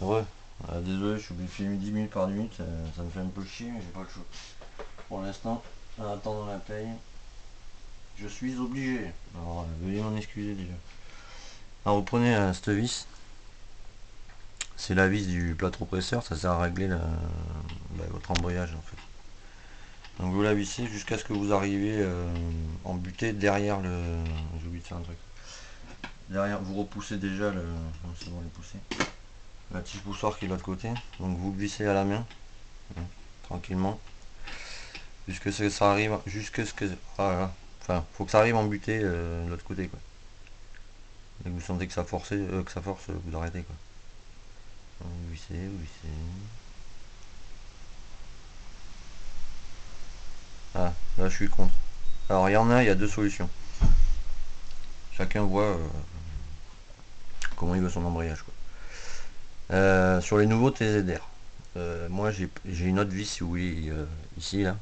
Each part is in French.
Ouais, désolé, je suis obligé de filmer 10 minutes par 10 minutes, ça me fait un peu chier, mais j'ai pas le choix. Pour l'instant, en attendant la paye, je suis obligé. Alors, veuillez m'en excuser déjà. Alors, vous prenez cette vis, c'est la vis du plateau-presseur, ça sert à régler votre embrayage en fait. Donc, vous la vissez jusqu'à ce que vous arriviez en butée derrière le. J'ai oublié de faire un truc. Derrière, vous repoussez déjà le. Non, c'est bon, les pousser. La tige poussoir qui est de l'autre côté. Donc, vous le vissez à la main, tranquillement. Jusque ce que ça arrive. Jusque ce que. Voilà. Enfin, faut que ça arrive en butée de l'autre côté quoi. Et que vous sentez que ça force, vous arrêtez quoi. Vous vissez, vous vissez. Ah, là je suis contre. Alors il y a deux solutions. Chacun voit comment il veut son embrayage quoi. Sur les nouveaux TZR, moi j'ai une autre vis si vous voulez ici là.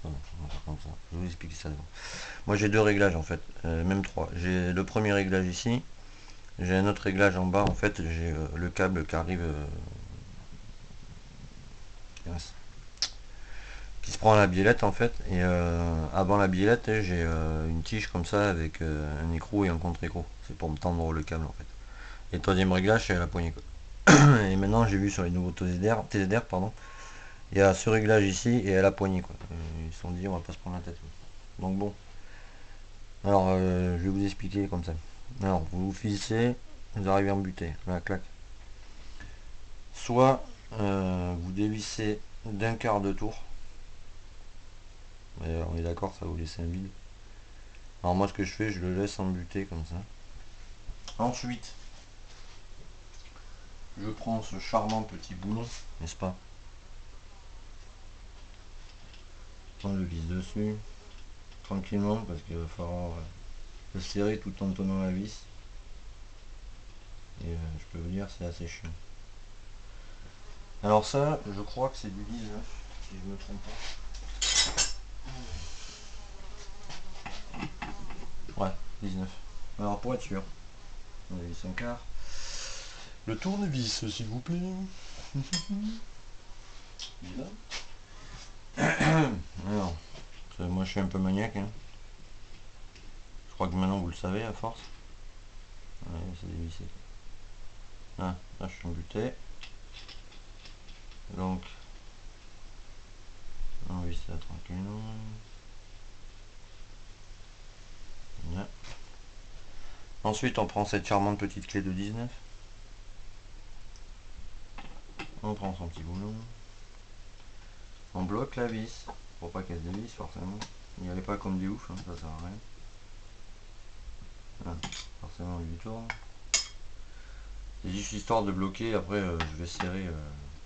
Non, comme ça. Je vais vous expliquer ça d'abord. Moi j'ai deux réglages en fait, même trois. J'ai le premier réglage ici, j'ai un autre réglage en bas en fait, j'ai le câble qui arrive qui se prend à la biellette en fait, et avant la biellette j'ai une tige comme ça avec un écrou et un contre-écrou, c'est pour me tendre le câble en fait. Et le troisième réglage c'est à la poignée quoi. Et maintenant j'ai vu sur les nouveaux TZR pardon, il y a ce réglage ici et à la poignée quoi. Ils se sont dit on va pas se prendre la tête quoi. Donc bon, alors je vais vous expliquer comme ça. Alors vous fissez, vous arrivez en butée, la claque. Soit vous dévissez d'un quart de tour, et on est d'accord, ça va vous laisser un vide. Alors moi ce que je fais, je le laisse en butée comme ça. Ensuite, je prends ce charmant petit boulon, n'est-ce pas? On le visse dessus, tranquillement, parce qu'il va falloir le serrer tout en tenant la vis. Et je peux vous dire, c'est assez chiant. Alors ça, je crois que c'est du 19, si je me trompe pas. Ouais, 19. Alors pour être sûr, on a vis un quart. Le tournevis, s'il vous plaît. Alors, moi je suis un peu maniaque. Hein. Je crois que maintenant vous le savez à force. Ouais, c'est dévissé. Ah, là je suis embuté. Donc, on visse ça tranquillement. Là. Ensuite, on prend cette charmante petite clé de 19. On prend son petit boulon. On bloque la vis pour pas qu'elle se dévisse forcément. N'y allez pas comme des oufs, hein, ça sert à rien. Ah, forcément, on lui tourne. C'est juste histoire de bloquer. Après, je vais serrer.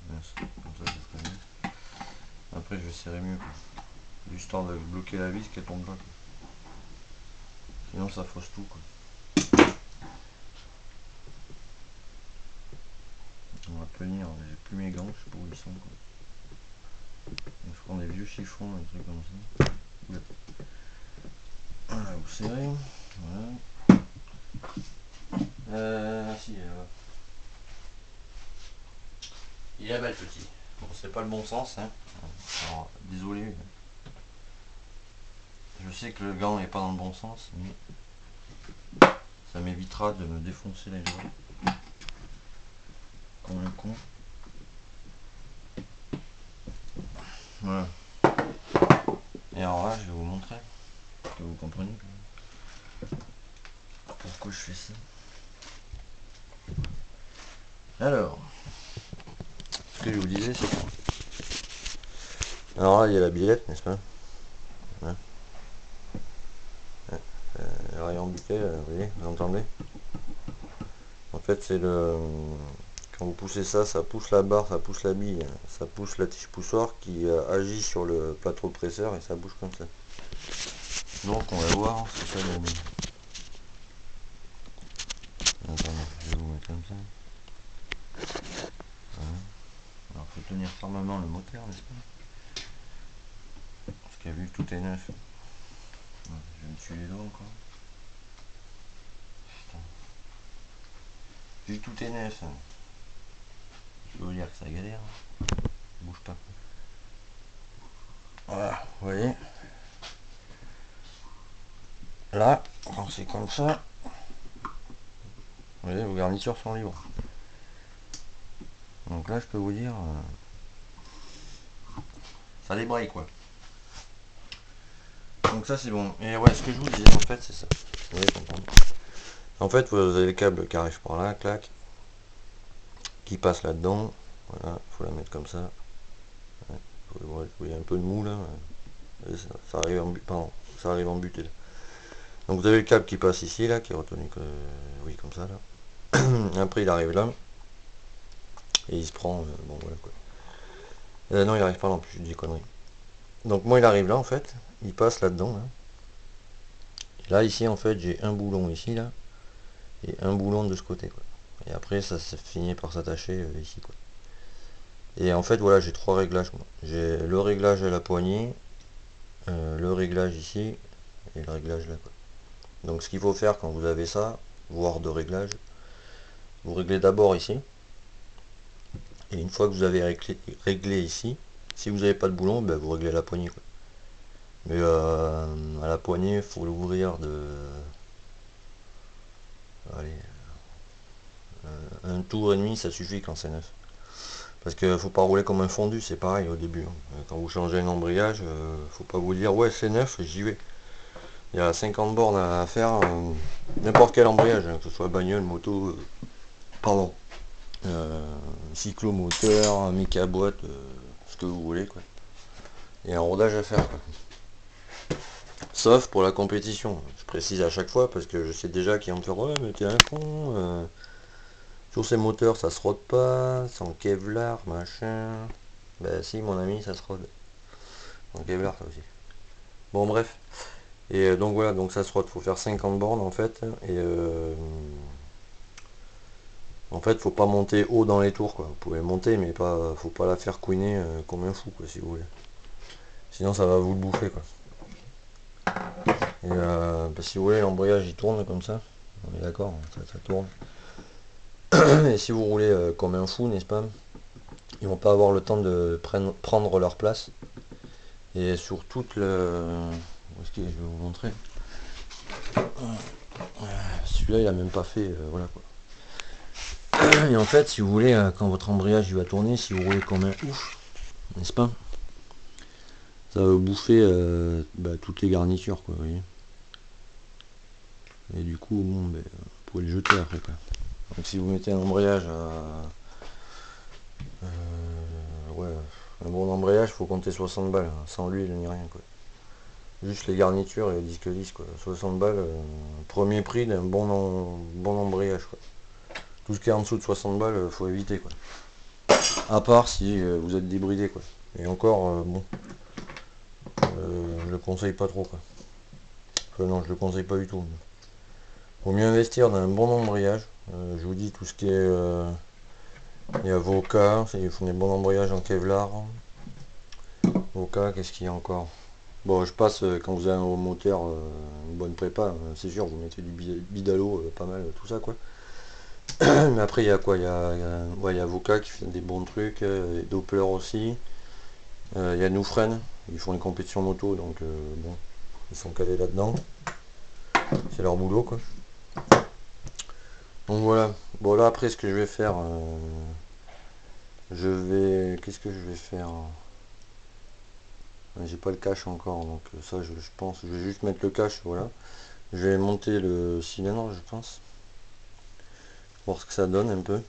Comme ça serait mieux. Après, je vais serrer mieux. Quoi. Histoire de bloquer la vis qu'elle tombe pas. Quoi. Sinon, ça fausse tout. Quoi. On va tenir. J'ai plus mes gants, je sais pas où ils sont. Quoi. Donc, je prends des vieux chiffons, des trucs comme ça. Voilà, vous serrez. Voilà. Si, il est là-bas le petit. Bon, c'est pas le bon sens. Hein. Alors, désolé. Je sais que le gant n'est pas dans le bon sens, mais ça m'évitera de me défoncer les doigts. Comme un con. Voilà. Et alors là, je vais vous montrer. Que vous compreniez pourquoi je fais ça. Alors, ce que je vous disais, c'est quoi? Alors là, il y a la billette, n'est-ce pas? Hein, rayon buquet, vous voyez, vous entendez? En fait, c'est le. Quand vous poussez ça, ça pousse la barre, ça pousse la bille, ça pousse la tige poussoir qui agit sur le plateau presseur et ça bouge comme ça. Donc on va voir ce que ça donne. Attendez, je vais vous mettre comme ça. Voilà. Alors il faut tenir fermement le moteur, n'est-ce pas? Parce qu'à vu que tout est neuf. Ouais, je vais me tuer les doigts encore. Putain. Vu que tout est neuf. Hein. Je peux vous dire que ça galère. Bouge pas. Voilà, vous voyez. Là, quand c'est comme ça, vous voyez, vos garnitures sont libres. Donc là, je peux vous dire, ça débraye quoi. Donc ça c'est bon. Et ouais, ce que je vous disais en fait, c'est ça. Vous allez comprendre. En fait, vous avez le câble qui arrive par là, clac, qui passe là-dedans. Voilà, faut la mettre comme ça. Ouais, vous voyez un peu de mou là. Et ça arrive en but, pardon, ça arrive en butée là. Donc vous avez le câble qui passe ici là, qui est retenu que, oui, comme ça là. Après il arrive là. Et il se prend, bon voilà quoi. Non, il arrive pas non plus, je dis des conneries. Donc moi il arrive là en fait, il passe là-dedans. Là. Là ici en fait j'ai un boulon ici là, et un boulon de ce côté quoi. Et après ça se finit par s'attacher ici quoi. Et en fait voilà, j'ai trois réglages moi. J'ai le réglage à la poignée, le réglage ici, et le réglage là quoi. Donc ce qu'il faut faire quand vous avez ça, voire deux réglages, vous réglez d'abord ici. Et une fois que vous avez réglé ici, si vous n'avez pas de boulon, ben vous réglez la poignée quoi. Mais à la poignée, il faut l'ouvrir de... Allez, un tour et demi, ça suffit quand c'est neuf. Parce qu'il faut pas rouler comme un fondu, c'est pareil au début. Hein. Quand vous changez un embrayage, faut pas vous dire ouais c'est neuf, j'y vais. Il y a 50 bornes à faire, n'importe quel embrayage, hein, que ce soit bagnole, moto, pardon, cyclomoteur, mécaboîte, ce que vous voulez quoi. Il y a un rodage à faire quoi. Sauf pour la compétition. Je précise à chaque fois parce que je sais déjà qu'ils vont me faire ouais mais t'es un con. Sur ces moteurs ça se rôde pas, c'est en Kevlar, machin. Bah si mon ami ça se rôde. En Kevlar ça aussi. Bon bref. Et donc voilà, donc ça se rôde, faut faire 50 bornes en fait. Et en fait faut pas monter haut dans les tours quoi. Vous pouvez monter mais pas, faut pas la faire couiner comme un fou quoi si vous voulez. Sinon ça va vous le bouffer quoi. Et bah, si vous voulez l'embrayage il tourne comme ça. On est d'accord, ça tourne. Et si vous roulez comme un fou, n'est-ce pas, ils vont pas avoir le temps de prendre leur place. Et sur toute le... Où est-ce que je vais vous montrer. Celui-là, il a même pas fait... voilà quoi. Et en fait, si vous voulez, quand votre embrayage il va tourner, si vous roulez comme un ouf, n'est-ce pas, ça va bouffer toutes les garnitures, quoi, vous voyez. Et du coup, bon, vous pouvez le jeter après, quoi. Donc si vous mettez un embrayage à... ouais, un bon embrayage, faut compter 60 balles, hein, sans l'huile ni rien, quoi. Juste les garnitures et le disque lisse, quoi. 60 balles, premier prix d'un bon embrayage, quoi. Tout ce qui est en dessous de 60 balles, faut éviter, quoi. À part si vous êtes débridé, quoi. Et encore, bon, je le conseille pas trop, quoi. Enfin, non, je le conseille pas du tout. Vaut mieux investir dans un bon embrayage. Je vous dis tout ce qui est... il y a Voca, ils font des bons embrayages en Kevlar. Voca, qu'est-ce qu'il y a encore? Bon, je passe quand vous avez un moteur, une bonne prépa, c'est sûr, vous mettez du bidalo, pas mal, tout ça quoi. Mais après, il y a quoi? Il y a Voca qui fait des bons trucs, Doppler aussi. Il y a Nufren, ils font les compétitions moto, donc bon, ils sont calés là-dedans. C'est leur boulot quoi. Donc voilà. Bon là après, ce que je vais faire, qu'est-ce que je vais faire? J'ai pas le cache encore, donc ça je pense, je vais juste mettre le cache, voilà. Je vais monter le cylindre, je pense. Voir ce que ça donne un peu.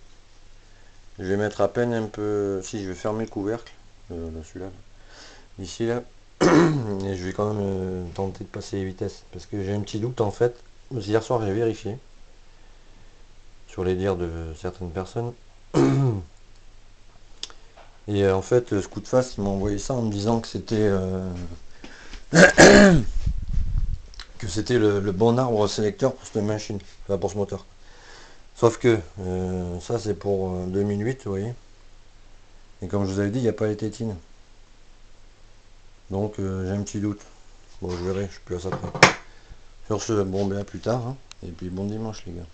Je vais mettre à peine un peu... Si, je vais fermer le couvercle. Celui-là. Ici, là. Et je vais quand même tenter de passer les vitesses. Parce que j'ai un petit doute, en fait. Hier soir, j'ai vérifié. Sur les dires de certaines personnes. Et en fait, ce coup de face, il m'a envoyé ça en me disant que c'était... que c'était le bon arbre sélecteur pour cette machine. Enfin, pour ce moteur. Sauf que ça c'est pour 2008, vous voyez. Et comme je vous avais dit, il n'y a pas les tétines. Donc j'ai un petit doute. Bon, je verrai, je suis plus à ça près. Sur ce, bon, ben à plus tard. Hein. Et puis bon dimanche les gars.